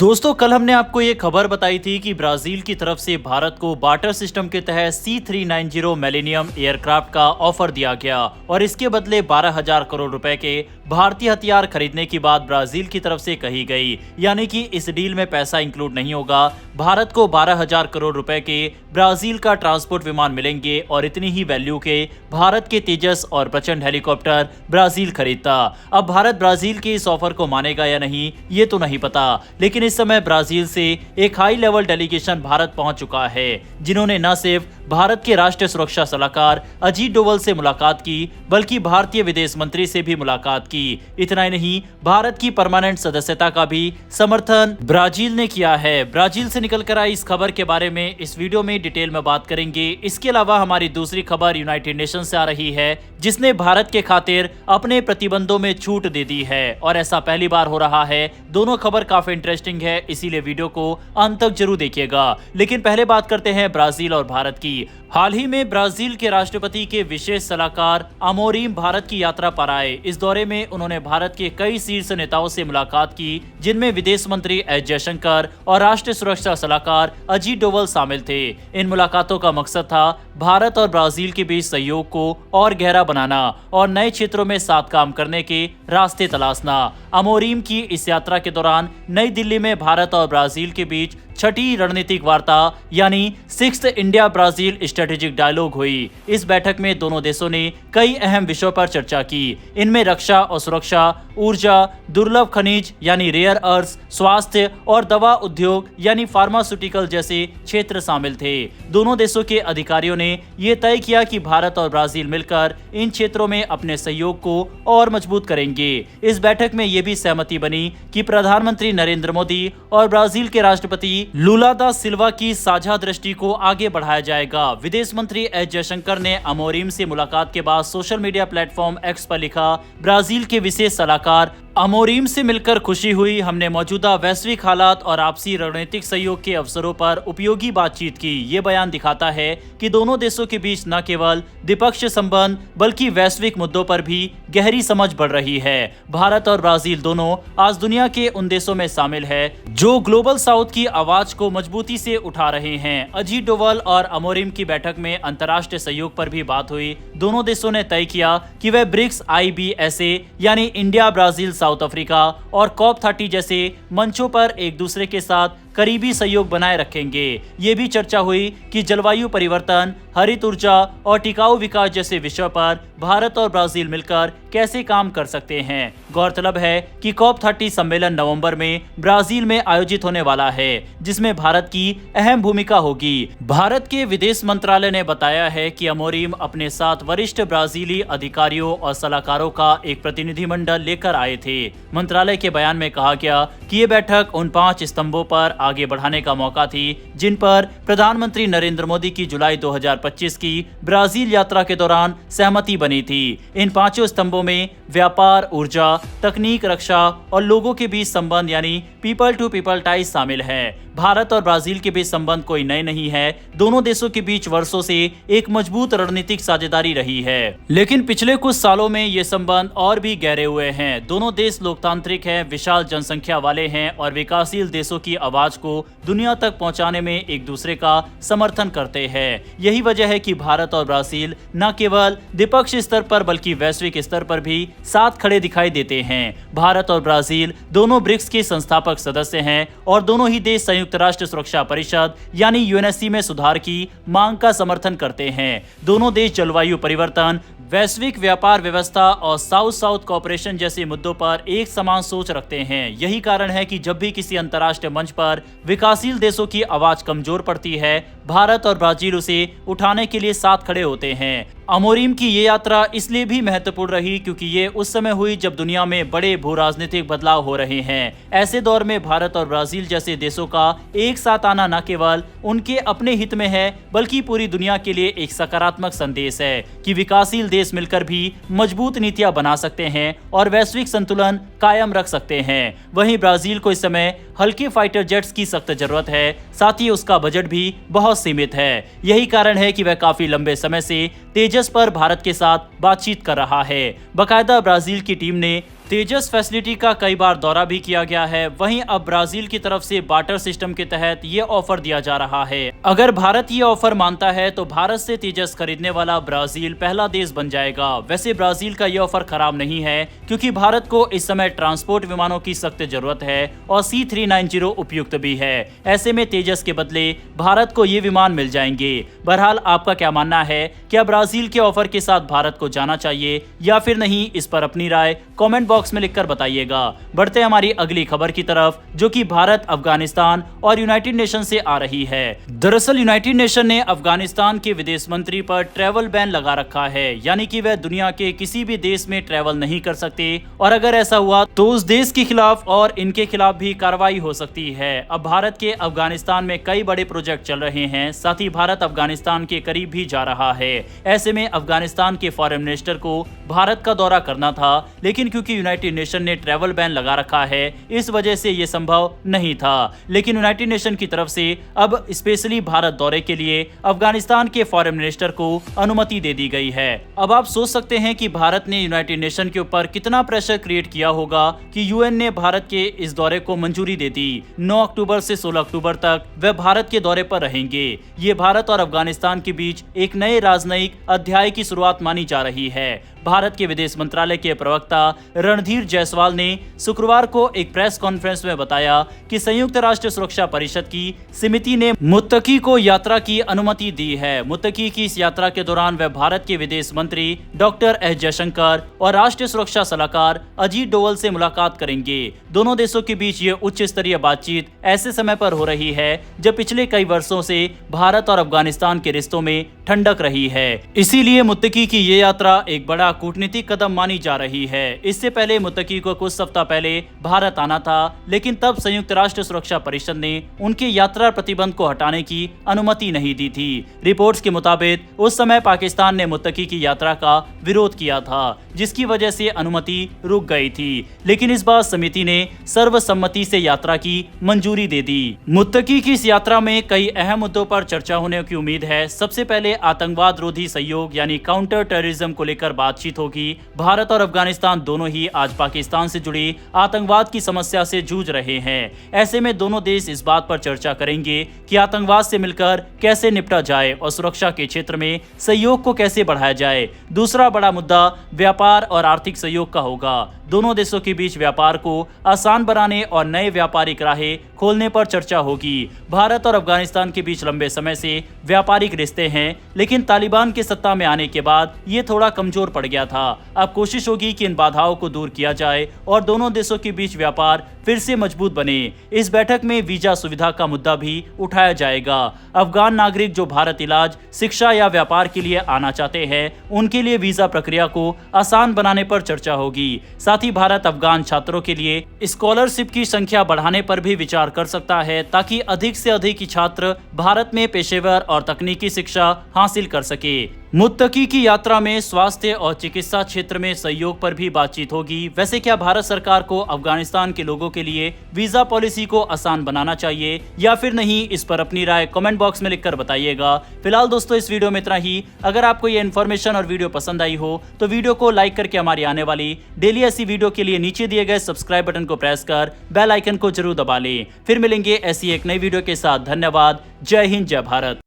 दोस्तों कल हमने आपको ये खबर बताई थी कि ब्राजील की तरफ से भारत को बार्टर सिस्टम के तहत C390 मिलेनियम एयरक्राफ्ट का ऑफर दिया गया और इसके बदले 12,000 करोड़ रुपए के भारतीय हथियार खरीदने की बात ब्राजील की तरफ से कही गई। यानी कि इस डील में पैसा इंक्लूड नहीं होगा। भारत को 12,000 करोड़ रुपए के ब्राजील का ट्रांसपोर्ट विमान मिलेंगे और इतनी ही वैल्यू के भारत के तेजस और प्रचंड हेलीकॉप्टर ब्राजील खरीदता। अब भारत ब्राजील के इस ऑफर को मानेगा या नहीं ये तो नहीं पता, लेकिन इस समय ब्राजील से एक हाई लेवल डेलीगेशन भारत पहुंच चुका है, जिन्होंने न सिर्फ भारत के राष्ट्रीय सुरक्षा सलाहकार अजीत डोवल से मुलाकात की बल्कि भारतीय विदेश मंत्री से भी मुलाकात की। इतना ही नहीं, भारत की परमानेंट सदस्यता का भी समर्थन ब्राजील ने किया है। ब्राजील से निकलकर आई इस खबर के बारे में इस वीडियो में डिटेल में बात करेंगे। इसके अलावा हमारी दूसरी खबर यूनाइटेड नेशन से आ रही है, जिसने भारत के खातिर अपने प्रतिबंधों में छूट दे दी है और ऐसा पहली बार हो रहा है। दोनों खबर काफी इंटरेस्टिंग है, इसीलिए वीडियो को अंत तक जरूर देखिएगा। लेकिन पहले बात करते हैं ब्राजील और भारत की। हाल ही में ब्राजील के राष्ट्रपति के विशेष सलाहकार अमोरीम भारत की यात्रा पर आए। इस दौरे में उन्होंने भारत के कई शीर्ष नेताओं से मुलाकात की, जिनमें विदेश मंत्री एस जयशंकर और राष्ट्रीय सुरक्षा सलाहकार अजीत डोवल शामिल थे। इन मुलाकातों का मकसद था भारत और ब्राजील के बीच सहयोग को और गहरा बनाना और नए क्षेत्रों में साथ काम करने के रास्ते तलाशना। अमोरीम की इस यात्रा के दौरान नई दिल्ली में भारत और ब्राजील के बीच छठी रणनीतिक वार्ता यानी 6th India Brazil strategic dialogue हुई। इस बैठक में दोनों देशों ने कई अहम विषयों पर चर्चा की। इनमें रक्षा और सुरक्षा, ऊर्जा, दुर्लभ खनिज यानी रेयर अर्थ, स्वास्थ्य और दवा उद्योग यानी फार्मास्यूटिकल जैसे क्षेत्र शामिल थे। दोनों देशों के अधिकारियों ने यह तय किया कि भारत और ब्राजील मिलकर इन क्षेत्रों में अपने सहयोग को और मजबूत करेंगे। इस बैठक में यह भी सहमति बनी कि प्रधानमंत्री नरेंद्र मोदी और ब्राजील के राष्ट्रपति लुला दा सिल्वा की साझा दृष्टि को आगे बढ़ाया जाएगा। विदेश मंत्री एस जयशंकर ने अमोरीम से मुलाकात के बाद सोशल मीडिया प्लेटफॉर्म एक्स पर लिखा, ब्राजील के विशेष सलाहकार अमोरीम से मिलकर खुशी हुई। हमने मौजूदा वैश्विक हालात और आपसी रणनीतिक सहयोग के अवसरों पर उपयोगी बातचीत की। ये बयान दिखाता है कि दोनों देशों के बीच न केवल द्विपक्षीय संबंध बल्कि वैश्विक मुद्दों पर भी गहरी समझ बढ़ रही है। भारत और ब्राजील दोनों आज दुनिया के उन देशों में शामिल है जो ग्लोबल साउथ की आवाज को मजबूती से उठा रहे हैं। अजीत डोवल और अमोरीम की बैठक में अंतर्राष्ट्रीय सहयोग पर भी बात हुई। दोनों देशों ने तय किया कि वे ब्रिक्स IBSA यानी इंडिया, ब्राजील, साउथ अफ्रीका और COP30 जैसे मंचों पर एक दूसरे के साथ करीबी सहयोग बनाए रखेंगे। ये भी चर्चा हुई कि जलवायु परिवर्तन, हरित ऊर्जा और टिकाऊ विकास जैसे विषयों पर भारत और ब्राजील मिलकर कैसे काम कर सकते हैं। गौरतलब है कि COP30 सम्मेलन नवंबर में ब्राजील में आयोजित होने वाला है, जिसमें भारत की अहम भूमिका होगी। भारत के विदेश मंत्रालय ने बताया है कि अमोरीम अपने साथ वरिष्ठ ब्राजीली अधिकारियों और सलाहकारों का एक प्रतिनिधिमंडल लेकर आए थे। मंत्रालय के बयान में कहा गया कि ये बैठक उन 5 स्तंभों पर आगे बढ़ाने का मौका थी जिन पर प्रधानमंत्री नरेंद्र मोदी की जुलाई 2025 की ब्राजील यात्रा के दौरान सहमति बनी थी। इन 5 स्तंभों में व्यापार, ऊर्जा, तकनीक, रक्षा और लोगों के बीच संबंध यानी पीपल टू पीपल टाइज शामिल है। भारत और ब्राजील के बीच संबंध कोई नए नहीं है। दोनों देशों के बीच वर्षों से एक मजबूत रणनीतिक साझेदारी रही है, लेकिन पिछले कुछ सालों में ये संबंध और भी गहरे हुए हैं। दोनों देश लोकतांत्रिक हैं, विशाल जनसंख्या वाले हैं और विकासशील देशों की आवाज को दुनिया तक पहुंचाने में एक दूसरे का समर्थन करते हैं। यही वजह है कि भारत और ब्राजील न केवल द्विपक्षीय स्तर पर बल्कि वैश्विक स्तर पर भी साथ खड़े दिखाई देते हैं। भारत और ब्राजील दोनों ब्रिक्स के संस्थापक सदस्य हैं और दोनों ही देश संयुक्त राष्ट्र सुरक्षा परिषद यानी UNSC में सुधार की मांग का समर्थन करते हैं। दोनों देश जलवायु परिवर्तन, वैश्विक व्यापार व्यवस्था और साउथ साउथ कोऑपरेशन जैसे मुद्दों पर एक समान सोच रखते हैं। यही कारण है कि जब भी किसी अंतर्राष्ट्रीय मंच पर विकासशील देशों की आवाज कमजोर पड़ती है, भारत और ब्राजील उसे उठाने के लिए साथ खड़े होते हैं। अमोरीम की ये यात्रा इसलिए भी महत्वपूर्ण रही क्योंकि ये उस समय हुई जब दुनिया में बड़े भू राजनीतिक बदलाव हो रहे हैं। ऐसे दौर में भारत और ब्राजील जैसे देशों का एक साथ आना न केवल उनके अपने हित में है बल्कि पूरी दुनिया के लिए एक सकारात्मक संदेश है कि विकासशील देश मिलकर भी मजबूत नीतियां बना सकते हैं और वैश्विक संतुलन कायम रख सकते हैं। वहीं ब्राजील को इस समय हल्के फाइटर जेट्स की सख्त जरूरत है, साथ ही उसका बजट भी बहुत सीमित है। यही कारण है कि वह काफी लंबे समय से तेजस पर भारत के साथ बातचीत कर रहा है। बकायदा ब्राजील की टीम ने तेजस फैसिलिटी का कई बार दौरा भी किया गया है। वहीं अब ब्राजील की तरफ से बार्टर सिस्टम के तहत ये ऑफर दिया जा रहा है। अगर भारत ये ऑफर मानता है तो भारत से तेजस खरीदने वाला ब्राजील पहला देश बन जाएगा। वैसे ब्राजील का ये ऑफर खराब नहीं है, क्योंकि भारत को इस समय ट्रांसपोर्ट विमानों की सख्त जरूरत है और C390 उपयुक्त भी है। ऐसे में तेजस के बदले भारत को ये विमान मिल जाएंगे। बहरहाल आपका क्या मानना है, क्या ब्राजील के ऑफर के साथ भारत को जाना चाहिए या फिर नहीं? इस पर अपनी राय कमेंट बॉक्स में लिखकर बताइएगा। बढ़ते हैं हमारी अगली खबर की तरफ, जो कि भारत, अफगानिस्तान और यूनाइटेड नेशन से आ रही है। दरअसल यूनाइटेड नेशन ने अफगानिस्तान के विदेश मंत्री पर ट्रैवल बैन लगा रखा है, यानी कि वह दुनिया के किसी भी देश में ट्रैवल नहीं कर सकते और अगर ऐसा हुआ तो उस देश के खिलाफ और इनके खिलाफ भी कार्रवाई हो सकती है। अब भारत के अफगानिस्तान में कई बड़े प्रोजेक्ट चल रहे हैं, साथ ही भारत अफगानिस्तान के करीब भी जा रहा है। ऐसे में अफगानिस्तान के फॉरेन मिनिस्टर को भारत का दौरा करना था, लेकिन क्योंकि यूनाइटेड नेशन ने ट्रैवल बैन लगा रखा है, इस वजह से ये संभव नहीं था। लेकिन यूनाइटेड नेशन की तरफ से अब स्पेशली भारत दौरे के लिए अफगानिस्तान के फॉरेन मिनिस्टर को अनुमति दे दी गई है। अब आप सोच सकते हैं कि भारत ने यूनाइटेड नेशन के ऊपर कितना प्रेशर क्रिएट किया होगा कि यूएन ने भारत के इस दौरे को मंजूरी दे दी। 9 अक्टूबर से 16 अक्टूबर तक वे भारत के दौरे पर रहेंगे। ये भारत और अफगानिस्तान के बीच एक नए राजनयिक अध्याय की शुरुआत मानी जा रही है। भारत के विदेश मंत्रालय के प्रवक्ता रणधीर जायसवाल ने शुक्रवार को एक प्रेस कॉन्फ्रेंस में बताया कि संयुक्त राष्ट्र सुरक्षा परिषद की समिति ने मुत्तकी को यात्रा की अनुमति दी है। मुत्तकी की इस यात्रा के दौरान वह भारत के विदेश मंत्री डॉक्टर एस जयशंकर और राष्ट्रीय सुरक्षा सलाहकार अजीत डोवल से मुलाकात करेंगे। दोनों देशों के बीच ये उच्च स्तरीय बातचीत ऐसे समय पर हो रही है जब पिछले कई वर्षों से भारत और अफगानिस्तान के रिश्तों में ठंडक रही है। इसीलिए मुत्तकी की ये यात्रा एक बड़ा कूटनीतिक कदम मानी जा रही है। इससे पहले मुत्तकी को कुछ सप्ताह पहले भारत आना था, लेकिन तब संयुक्त राष्ट्र सुरक्षा परिषद ने उनके यात्रा प्रतिबंध को हटाने की अनुमति नहीं दी थी। रिपोर्ट्स के मुताबिक उस समय पाकिस्तान ने मुत्तकी की यात्रा का विरोध किया था, जिसकी वजह से अनुमति रुक गई थी। लेकिन इस बार समिति ने सर्वसम्मति से यात्रा की मंजूरी दे दी। मुत्तकी की इस यात्रा में कई अहम मुद्दों पर चर्चा होने की उम्मीद है। सबसे पहले आतंकवाद रोधी सहयोग यानी काउंटर टेररिज्म को लेकर बातचीत होगी। भारत और अफगानिस्तान दोनों ही आज पाकिस्तान से जुड़ी आतंकवाद की समस्या से जूझ रहे हैं। ऐसे में दोनों देश इस बात पर चर्चा करेंगे कि आतंकवाद से मिलकर कैसे निपटा जाए और सुरक्षा के क्षेत्र में सहयोग को कैसे बढ़ाया जाए। दूसरा बड़ा मुद्दा व्यापार और आर्थिक सहयोग का होगा। दोनों देशों के बीच व्यापार को आसान बनाने और नए व्यापारिक राहें खोलने पर चर्चा होगी। भारत और अफगानिस्तान के बीच लंबे समय से व्यापारिक रिश्ते हैं, लेकिन तालिबान के सत्ता में आने के बाद ये थोड़ा कमजोर पड़ गया था। अब कोशिश होगी कि इन बाधाओं को दूर किया जाए और दोनों देशों के बीच व्यापार फिर से मजबूत बने। इस बैठक में वीजा सुविधा का मुद्दा भी उठाया जाएगा। अफगान नागरिक जो भारत इलाज, शिक्षा या व्यापार के लिए आना चाहते हैं, उनके लिए वीजा प्रक्रिया को आसान बनाने पर चर्चा होगी। साथ ही भारत अफगान छात्रों के लिए स्कॉलरशिप की संख्या बढ़ाने पर भी विचार कर सकता है, ताकि अधिक से अधिक छात्र भारत में पेशेवर और तकनीकी शिक्षा हासिल कर सके। मुत्तकी की यात्रा में स्वास्थ्य और चिकित्सा क्षेत्र में सहयोग पर भी बातचीत होगी। वैसे क्या भारत सरकार को अफगानिस्तान के लोगों के लिए वीजा पॉलिसी को आसान बनाना चाहिए या फिर नहीं? इस पर अपनी राय कमेंट बॉक्स में लिखकर बताइएगा। फिलहाल दोस्तों इस वीडियो में इतना ही। अगर आपको ये इन्फॉर्मेशन और वीडियो पसंद आई हो तो वीडियो को लाइक करके हमारी आने वाली डेली ऐसी वीडियो के लिए नीचे दिए गए सब्सक्राइब बटन को प्रेस कर बेल आइकन को जरूर दबा लें। फिर मिलेंगे ऐसी एक नई वीडियो के साथ। धन्यवाद। जय हिंद, जय भारत।